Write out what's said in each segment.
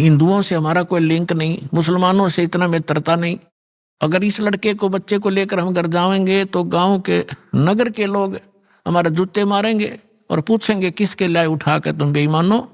हिंदुओं से हमारा कोई लिंक नहीं, मुसलमानों से इतना मित्रता नहीं। अगर इस लड़के को, बच्चे को लेकर हम घर जाएंगे तो गांव के, नगर के लोग हमारे जूते मारेंगे और पूछेंगे किसके लाए उठा के तुम बेईमानो,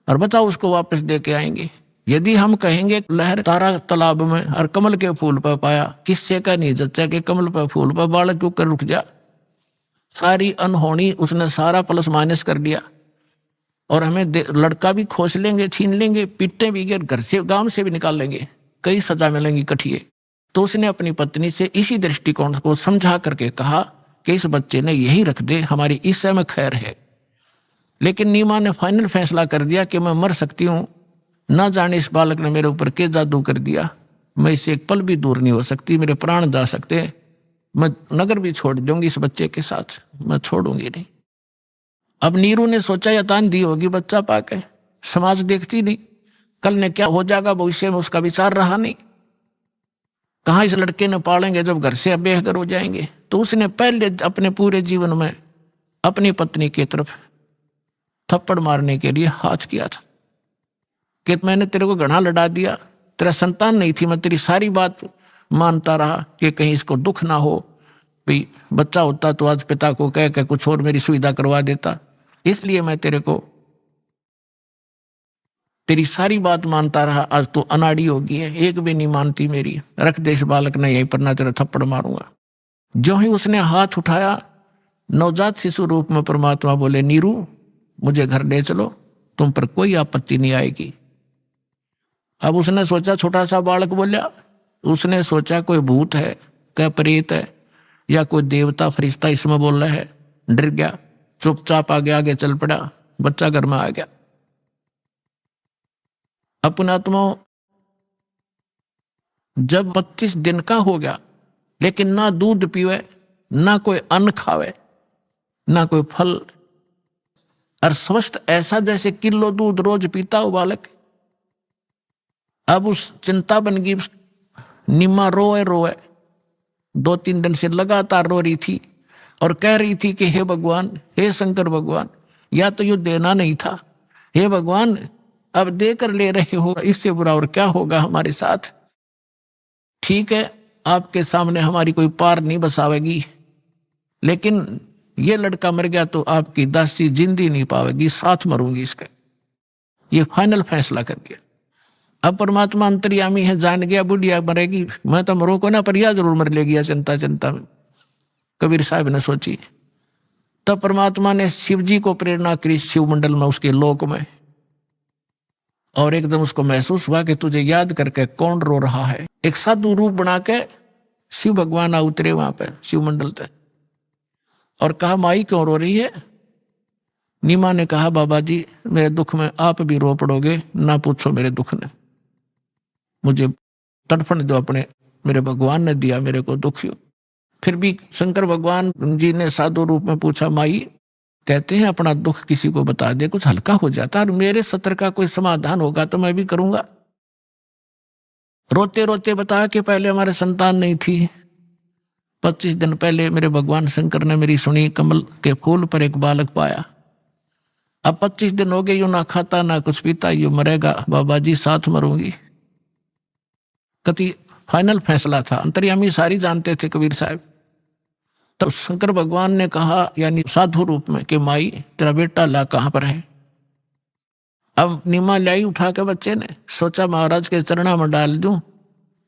और बताओ उसको वापस दे के आएंगे। यदि हम कहेंगे लहर तारा तालाब में और कमल के फूल पर पाया, किससे का नहीं जच्चा कि कमल पर फूल पर बालक क्यों कर रुक जा। सारी अनहोनी उसने सारा प्लस माइनस कर दिया। और हमें लड़का भी खोस लेंगे, छीन लेंगे, पीटे भी गए, घर से गांव से भी निकाल लेंगे, कई सजा मिलेंगी कठिए। तो उसने अपनी पत्नी से इसी दृष्टिकोण को समझा करके कहा कि इस बच्चे ने यही रख दे, हमारी इस समय खैर है। लेकिन नीमा ने फाइनल फैसला कर दिया कि मैं मर सकती हूँ, ना जाने इस बालक ने मेरे ऊपर क्या जादू कर दिया, मैं इससे एक पल भी दूर नहीं हो सकती, मेरे प्राण जा सकते हैं, मैं नगर भी छोड़ दूंगी इस बच्चे के साथ, मैं छोड़ूंगी नहीं। अब नीरू ने सोचा यतान दी होगी बच्चा पाके, समाज देखती नहीं, कल ने क्या हो जाएगा भविष्य में उसका विचार रहा नहीं। कहाँ इस लड़के ने पालेंगे जब घर से बेघर हो जाएंगे। तो उसने पहले अपने पूरे जीवन में अपनी पत्नी की तरफ थप्पड़ मारने के लिए हाथ किया था कि मैंने तेरे को घड़ा लड़ा दिया, तेरा संतान नहीं थी, मैं तेरी सारी बात मानता रहा कि कहीं इसको दुख ना हो, भाई बच्चा होता तो आज पिता को कह के कुछ और मेरी सुविधा करवा देता, इसलिए मैं तेरे को तेरी सारी बात मानता रहा, आज तो अनाड़ी हो गई है, एक भी नहीं मानती मेरी, रख दे इस बालक ने यहीं पर, ना तेरा थप्पड़ मारूंगा। जो ही उसने हाथ उठाया, नवजात शिशु रूप में परमात्मा बोले नीरू मुझे घर ले चलो, तुम पर कोई आपत्ति नहीं आएगी। अब उसने सोचा, छोटा सा बालक बोला, उसने सोचा कोई भूत है, क्या प्रेत है, या कोई देवता फरिश्ता इसमें बोल रहा है, डर गया, चुपचाप आगे आगे चल पड़ा, बच्चा घर में आ गया। अपना आत्मा जब 25 दिन का हो गया, लेकिन ना दूध पीवे, ना कोई अन्न खावे, ना कोई फल, और स्वस्थ ऐसा जैसे किलो दूध रोज पीता हो बालक। अब उस चिंता बन गई, निम्मा रोए रोए 2-3 दिन से लगातार रो रही थी और कह रही थी कि हे भगवान, हे शंकर भगवान, या तो ये देना नहीं था, हे भगवान अब देकर ले रहे हो, इससे बुरा और क्या होगा हमारे साथ। ठीक है, आपके सामने हमारी कोई पार नहीं बसावेगी, लेकिन ये लड़का मर गया तो आपकी दासी जिंदी नहीं पावेगी, साथ मरूंगी इसके। ये फाइनल फैसला करके अब परमात्मा अंतर्यामी है, जान गया बुढ़िया मरेगी, मैं तो मरू को ना, पर यह जरूर मर लेगी चिंता चिंता में, कबीर साहब ने सोची। तब परमात्मा ने शिव जी को प्रेरणा करी शिव मंडल में, उसके लोक में, और एकदम उसको महसूस हुआ कि तुझे याद करके कौन रो रहा है। एक साधु रूप बना के शिव भगवान आ उतरे वहां पे शिव मंडल तक, और कहा माई क्यों रो रही है। नीमा ने कहा बाबा जी मेरे दुख में आप भी रो पड़ोगे, ना पूछो मेरे दुख ने, मुझे तड़फन जो अपने मेरे भगवान ने दिया मेरे को दुखी हो। फिर भी शंकर भगवान जी ने साधु रूप में पूछा माई, कहते हैं अपना दुख किसी को बता दे कुछ हल्का हो जाता, और मेरे सत्र का कोई समाधान होगा तो मैं भी करूंगा। रोते रोते बताया कि पहले हमारे संतान नहीं थी, 25 दिन पहले मेरे भगवान शंकर ने मेरी सुनी, कमल के फूल पर एक बालक पाया, अब 25 दिन हो गए, यूं ना खाता ना कुछ पीता, यूं मरेगा बाबा जी, साथ मरूंगी। कति फाइनल फैसला था, अंतर्यामी सारी जानते थे कबीर साहब। तब शंकर भगवान ने कहा, यानी साधु रूप में, कि माई तेरा बेटा ला कहां पर है। अब नीमा लाई उठा के बच्चे ने, सोचा महाराज के चरणों में डाल दूं,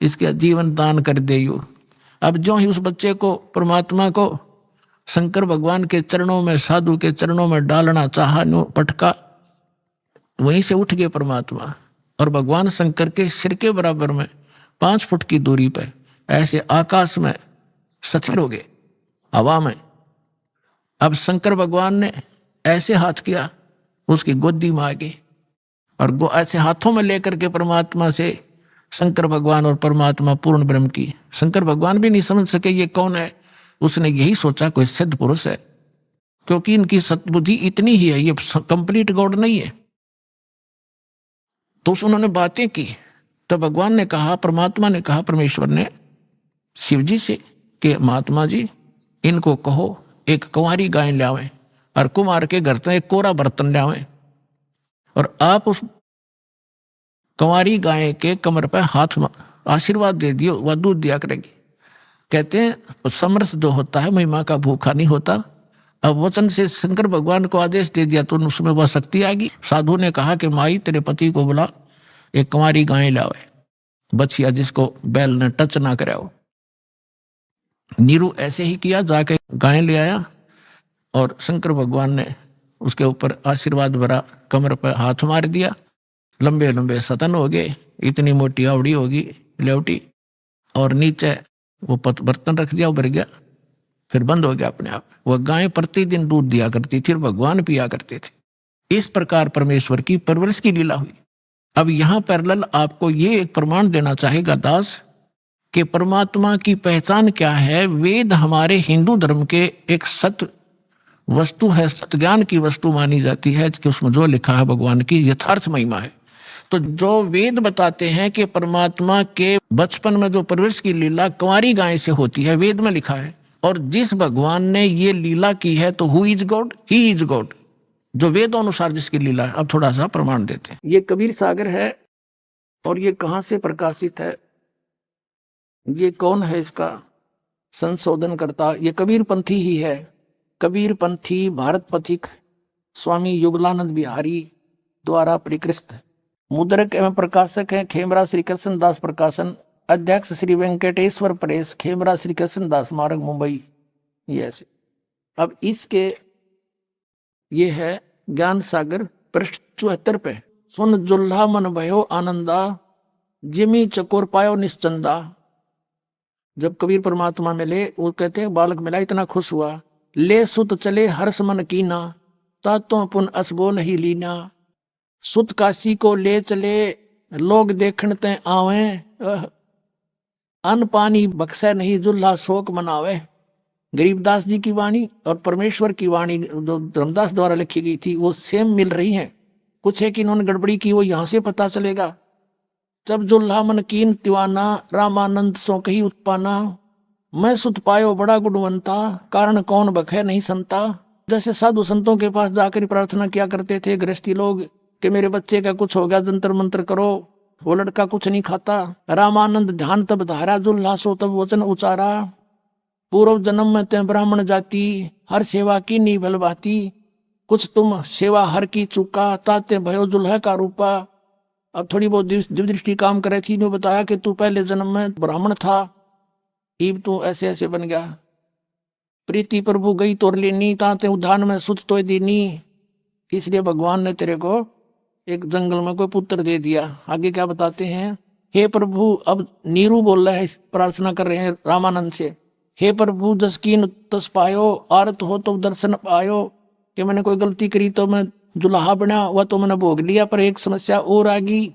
इसके जीवन दान कर दे यू। अब जो ही उस बच्चे को, परमात्मा को शंकर भगवान के चरणों में, साधु के चरणों में डालना चाहा, नो पटका, वहीं से उठ गए परमात्मा, और भगवान शंकर के सिर के बराबर में 5 फुट की दूरी पर ऐसे आकाश में स्थिर हो गए, हवा में। अब शंकर भगवान ने ऐसे हाथ किया, उसकी गोदी में आ गई, और ऐसे हाथों में लेकर के परमात्मा से शंकर भगवान और परमात्मा पूर्ण ब्रह्म की। शंकर भगवान भी नहीं समझ सके ये कौन है, उसने यही सोचा कोई सिद्ध पुरुष है, क्योंकि इनकी सद्बुद्धि इतनी ही है, ये कंप्लीट गॉड नहीं है। तो उन्होंने बातें की, तो भगवान ने कहा, परमात्मा ने कहा, परमेश्वर ने शिव जी से कि महात्मा जी इनको कहो एक कुंवारी गाय लावें, और कुमार के घर से एक कोरा बर्तन लावें, और आप उस कंवारी गाय के कमर पर हाथ आशीर्वाद दे दियो, वह दूध दिया करेगी। कहते हैं समरस जो होता है महिमा का भूखा नहीं होता। अब वचन से शंकर भगवान को आदेश दे दिया तो उसमें वह शक्ति आ गई। साधु ने कहा कि माई तेरे पति को बुला, एक कंवारी गाय लावे, बछिया जिसको बैल ने टच ना करे हो। नीरू ऐसे ही किया, जाके गाय ले आया और शंकर भगवान ने उसके ऊपर आशीर्वाद भरा, कमर पर हाथ मार दिया। लंबे लंबे सतन हो गए, इतनी मोटी आवड़ी होगी लेवटी, और नीचे वो बर्तन रख दिया, उभर गया, फिर बंद हो गया अपने आप। वह गाय प्रतिदिन दूध दिया करती थी और भगवान पिया करते थे। इस प्रकार परमेश्वर की परवरिश की लीला हुई। अब यहाँ पैरेलल आपको ये एक प्रमाण देना चाहेगा दास कि परमात्मा की पहचान क्या है। वेद हमारे हिंदू धर्म के एक सत्य वस्तु है, सत्य ज्ञान की वस्तु मानी जाती है कि उसमें जो लिखा है भगवान की यथार्थ महिमा है। तो जो वेद बताते हैं कि परमात्मा के बचपन में जो परवरिश की लीला कंवारी गाय से होती है, वेद में लिखा है। और जिस भगवान ने ये लीला की है तो who is God, he is God, जो वेदों अनुसार जिसकी लीला है। अब थोड़ा सा प्रमाण देते हैं। ये कबीर सागर है और ये कहाँ से प्रकाशित है, ये कौन है इसका संशोधन करता, ये कबीर पंथी ही है। कबीर पंथी भारत पथिक स्वामी युगलानंद बिहारी द्वारा परिकृत। मुद्रक एवं प्रकाशक है खेमरा श्री कृष्ण दास प्रकाशन। अध्यक्ष श्री वेंकटेश्वर प्रेस, खेमरा श्री कृष्ण दास मार्ग, मुंबई। ये ऐसे। अब इसके ये है ज्ञान सागर पृष्ठ 74 पे। सुन जुल्हा मन भयो आनंदा, जिमी चकोर पायो निश्चंदा। जब कबीर परमात्मा मिले, वो कहते हैं बालक मिला इतना खुश हुआ। ले सुत चले हर्ष मन कीना, तातों पुन असबोल ही लीना। सुत काशी को ले चले, लोग देखण ते आवे। अन्न पानी बख्शे नहीं, जुल्हा शोक मनावे। गरीबदास जी की वाणी और परमेश्वर की वाणी जो धर्मदास द्वारा लिखी गई थी वो सेम मिल रही हैं। कुछ है कि इन्होंने गड़बड़ी की, वो यहां से पता चलेगा। जब जुल्हा मन कीन तिवाना, रामानंद सो कही उत्पाना। मैं सुत पायो बड़ा गुणवंता, कारण कौन बखे नहीं संता। जैसे साधु संतों के पास जाकर प्रार्थना किया करते थे गृहस्थी लोग कि मेरे बच्चे का कुछ हो गया, जंतर मंत्र करो, वो लड़का कुछ नहीं खाता। रामानंद ध्यान तब धारा, जुल्हा सो तब वचन उचारा। पूर्व जन्म में ते ब्राह्मण जाति, हर सेवा की नी भलभाती। कुछ तुम सेवा हर की चुका, ताते भयो जुल्हा का रूपा। अब थोड़ी बहुत दिव्यदृष्टि काम करे थी, ने बताया कि तू पहले जन्म में ब्राह्मण था, इब तू ऐसे ऐसे बन गया। प्रीति प्रभु गई तोर लेनी, ताते उद्यान में सुत तो दीनी। इसलिए भगवान ने तेरे को एक जंगल में कोई पुत्र दे दिया। आगे क्या बताते हैं, हे प्रभु, अब नीरू बोल रहा है, प्रार्थना कर रहे हैं रामानंद से। हे प्रभु जसकीन तस पायो, आरत हो तो दर्शन पायो। कि मैंने कोई गलती करी तो मैं जुल्हा बना, वह तो मैंने भोग लिया, पर एक समस्या और आ गई।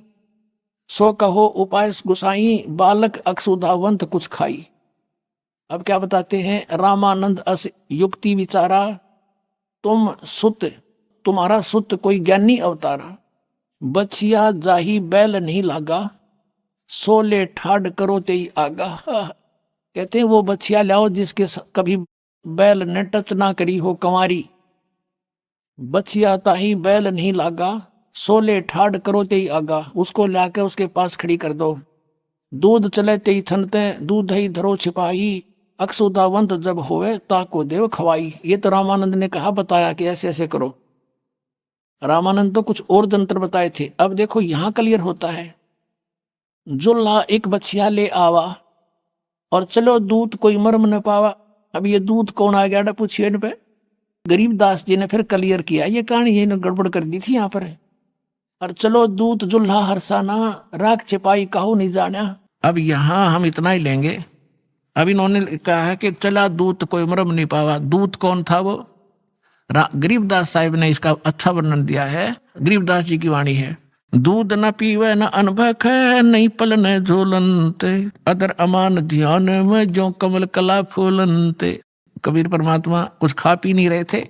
सो कहो उपाय गुसाई, बालक अक्षुधावंत कुछ खाई। अब क्या बताते हैं, रामानंद अस युक्ति विचारा। तुम सुत, तुम्हारा सुत कोई ज्ञानी अवतारा। बछिया जाही बैल नहीं लागा, सोले ठाड करो ते आगा। कहते हैं वो बछिया लाओ जिसके कभी बैल ने टच ना करी हो, कंवारी। बछिया ताही बैल नहीं लागा, सोले ठाड करो ते आगा। उसको लाके उसके पास खड़ी कर दो। दूध चले ते थनते, दूध ही धरो छिपाही। अक्षुधावंत जब होवे ताको देव खवाई। ये तो रामानंद ने कहा, बताया कि ऐसे ऐसे करो। रामानंद तो कुछ और जंत्र बताए थे। अब देखो यहां क्लियर होता है। जुल्हा एक बछिया ले आवा और चलो दूध कोई मर्म न पावा। अब ये दूध कौन आ गया पूछिए इन पे। गरीबदास जी ने फिर क्लियर किया, ये कहानी ये गड़बड़ कर दी थी यहाँ पर। और चलो दूध जुल्हा हरसाना, राख छिपाई कहो नहीं जाना। अब यहाँ हम इतना ही लेंगे। अब इन्होंने कहा है कि चला दूध कोई मरम नहीं पावा। दूध कौन था वो? गरीबदास साहिब ने इसका अच्छा वर्णन दिया है। गरीबदास जी की वाणी है, दूध न पीवे न अनभख, नहीं पलन झोलनते। अदर अमान ध्यान में जो कमल कला फूलनते। कबीर परमात्मा कुछ खा पी नहीं रहे थे।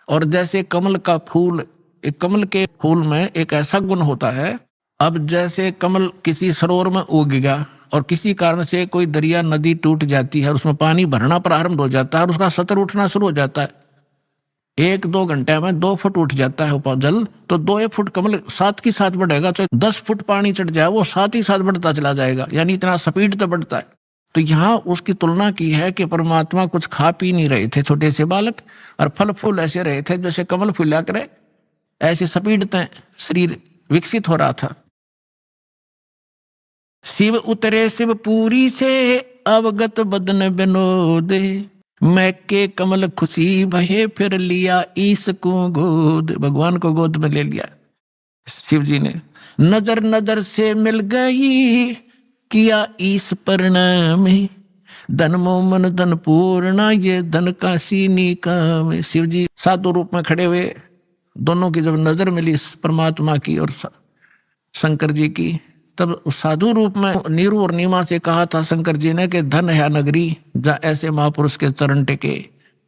और जैसे कमल का फूल, एक कमल के फूल में एक ऐसा गुण होता है। अब जैसे कमल किसी सरोवर में उग गया और किसी कारण से कोई दरिया नदी टूट जाती है और उसमें पानी भरना प्रारंभ हो जाता है और उसका सतर उठना शुरू हो जाता है, 1-2 घंटे में 2 फुट उठ जाता है जल, तो 2 फुट कमल साथ की साथ बढ़ेगा। चाहे 10 फुट पानी चढ़ जाए वो साथ ही साथ बढ़ता चला जाएगा, यानी इतना स्पीड तो बढ़ता है। तो यहाँ उसकी तुलना की है कि परमात्मा कुछ खा पी नहीं रहे थे छोटे से बालक, और फल फूल ऐसे रहे थे जैसे कमल फूला करे, ऐसी स्पीड तय शरीर विकसित हो रहा था। शिव उतरे शिव पूरी से अवगत बदन विनोदे, मैं के कमल खुशी भये फिर लिया ईस को गोद। भगवान को गोद में ले लिया शिव जी ने। नजर नजर से मिल गई किया ईस परिणाम, धन मोमन धन पूर्णा ये धन का सीनी काम। शिव जी साधु रूप में खड़े हुए, दोनों की जब नजर मिली परमात्मा की और शंकर जी की, तब साधु रूप में नीरू और नीमा से कहा था शंकर जी ने कि धन है नगरी जहाँ ऐसे महापुरुष के चरण टेके।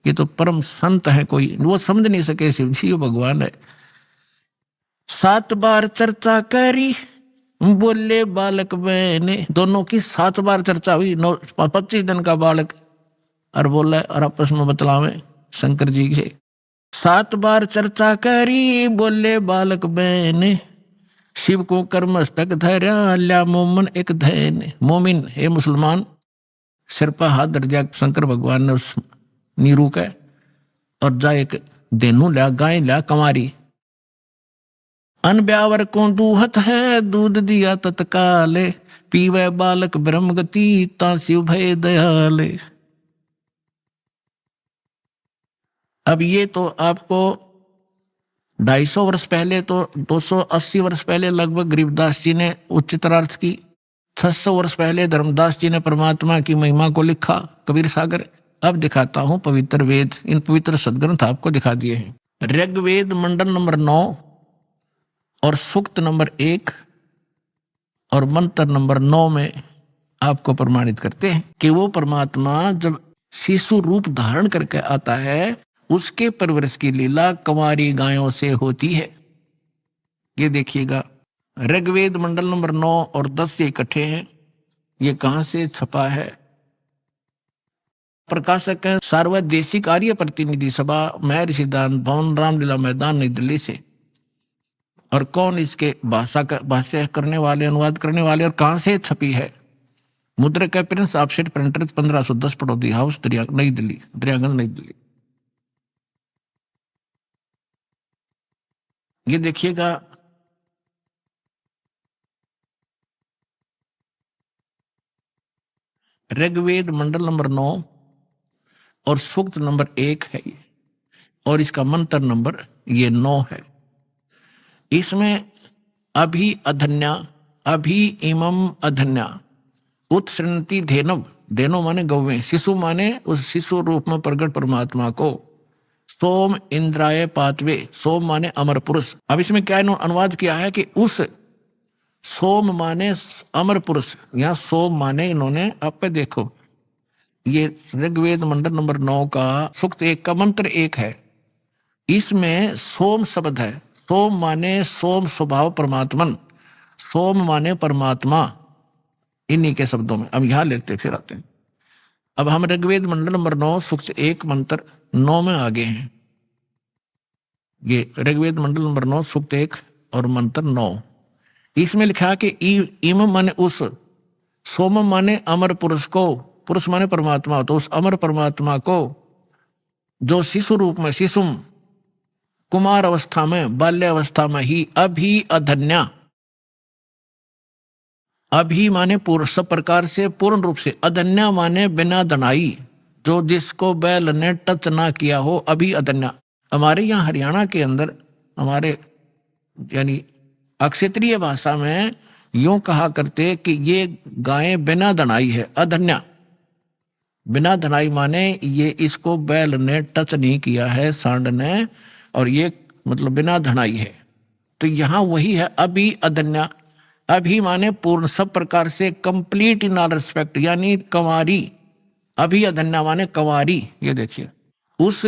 ये तो परम संत है, कोई वो समझ नहीं सके शिव जी भगवान है। 7 बार चर्चा करी बोले बालक मैंने, दोनों की 7 बार चर्चा हुई। 25 दिन का बालक और बोला और आपस में बतलावे शंकर जी से। 7 बार चर्चा करी बोले बालक मैंने, शिव को कर्मस्तक धैर्य ल्या मोमन एक धैन। मोमिन हे मुसलमान, सिर पर हाथ धर दिया शंकर भगवान ने उस नीरू का, और जा एक धेनु लिया, गाय लिया कंवारी। अन ब्यावर को दूहत है दूध दिया तत्काले, पीवे बालक ब्रह्म गति ता शिव भय दयाले। अब ये तो आपको 250 वर्ष पहले, तो 280 वर्ष पहले लगभग गरीबदास जी ने उच्चतरार्थ की। 600 वर्ष पहले धर्मदास जी ने परमात्मा की महिमा को लिखा, कबीर सागर। अब दिखाता हूं पवित्र वेद, इन पवित्र सदग्रंथ आपको दिखा दिए हैं। ऋग्वेद मंडल नंबर 9 और सूक्त नंबर 1 और मंत्र नंबर 9 में आपको प्रमाणित करते हैं कि वो परमात्मा जब शिशु रूप धारण करके आता है, उसके परवरिश की लीला कंवारी गायों से होती है। ये देखिएगा, ऋग्वेद मंडल नंबर 9 और 10 से इकट्ठे हैं। ये कहां से छपा है? प्रकाशक है सार्वदेशिक आर्य प्रतिनिधि सभा, महर्षि दान भवन, रामलीला मैदान, नई दिल्ली से। और कौन इसके भाष्य करने वाले, अनुवाद करने वाले, और कहां से छपी है? मुद्रक प्रिंस ऑफसेट प्रिंटर 1510 पड़ौदी हाउस, नई दिल्ली, दरियागंज नई दिल्ली। ये देखिएगा, ऋग्वेद मंडल नंबर 9 और सूक्त नंबर 1 है ये, और इसका मंत्र नंबर ये 9 है। इसमें अभी अधन्या, अभी इमम अधन्या उत्सृणति धेनव, धेनो माने गौवें, शिशु माने उस शिशु रूप में प्रकट परमात्मा को। सोम इंद्राय पातवे, सोम माने अमर पुरुष। अब इसमें क्या इन्होंने अनुवाद किया है कि उस सोम माने अमर पुरुष, यहाँ सोम माने इन्होंने, आप पे देखो ये ऋग्वेद मंडल नंबर 9 का सूक्त 1 का मंत्र 1 है। इसमें सोम शब्द है। सोम माने सोम स्वभाव परमात्मन, सोम माने परमात्मा, इन्हीं के शब्दों में। अब यहां लेते फिर आते हैं। अब हम ऋग्वेद मंडल नंबर 9 सूक्त 1 मंत्र 9 में आगे हैं। ये ऋग्वेद मंडल नंबर 9 सूक्त 1 और मंत्र 9, इसमें लिखा कि इम माने उस, सोम माने अमर पुरुष को, पुरुष माने परमात्मा, तो उस अमर परमात्मा को जो शिशु रूप में, शिशुम कुमार अवस्था में, बाल्य अवस्था में ही, अभी अधन्या, अभी माने पूर्ण, सब प्रकार से पूर्ण रूप से, अधन्या माने बिना धनाई, जो जिसको बैल ने टच ना किया हो, अभी अधन्या। हमारे यहाँ हरियाणा के अंदर, हमारे यानी अक्षत्रिय भाषा में यूं कहा करते कि ये गायें बिना धनाई है, अधन्या। बिना धनाई माने ये इसको बैल ने टच नहीं किया है, सांड ने, और ये मतलब बिना धनाई है। तो यहाँ वही है अभी अधन्या। अभी माने पूर्ण, सब प्रकार से, कंप्लीट इन ऑल रिस्पेक्ट, यानी कंवारी। अभी अधन्या माने कंवारी। ये देखिए, उस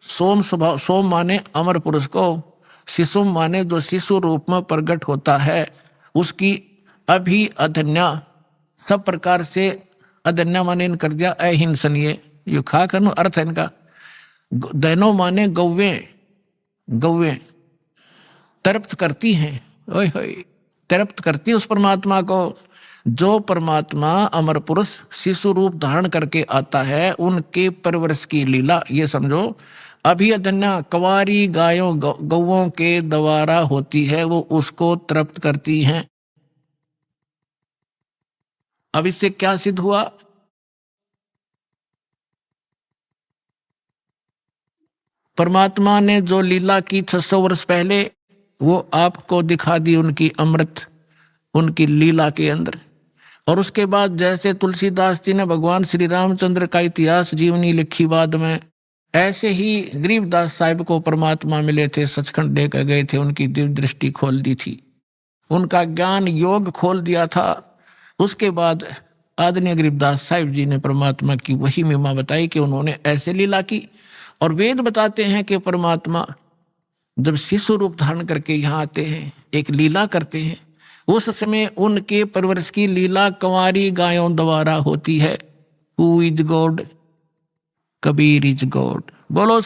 सोम स्वभाव, सोम माने अमर पुरुष को, शिशु माने जो शिशु रूप में प्रकट होता है, उसकी अभी अधन्या, सब प्रकार से, अधन्या माने इन कर दिया अहिंसनीय, यू खा कर अर्थ है इनका। दैनो माने गौवें, गौवें तृप्त करती हैं, ओए होए तृप्त करती है उस परमात्मा को। जो परमात्मा अमर पुरुष शिशु रूप धारण करके आता है, उनके परवरिश की लीला ये समझो अभी अधन्या कवारी गायों गौओं के द्वारा होती है, वो उसको तृप्त करती हैं। अब इससे क्या सिद्ध हुआ? परमात्मा ने जो लीला की 600 वर्ष पहले, वो आपको दिखा दी उनकी अमृत, उनकी लीला के अंदर। और उसके बाद जैसे तुलसीदास जी ने भगवान श्री रामचंद्र का इतिहास जीवनी लिखी बाद में, ऐसे ही गरीबदास साहिब को परमात्मा मिले थे, सचखंड लेकर गए थे, उनकी दिव्य दृष्टि खोल दी थी, उनका ज्ञान योग खोल दिया था। उसके बाद आदरणीय गरीबदास साहिब जी ने परमात्मा की वही महिमा बताई कि उन्होंने ऐसे लीला की। और वेद बताते हैं कि परमात्मा जब शिशु रूप धारण करके यहाँ आते हैं, एक लीला करते हैं, उस समय उनके परवरिश की लीला कंवारी गायों द्वारा होती है। Who is God? Kabir is God. बोलो।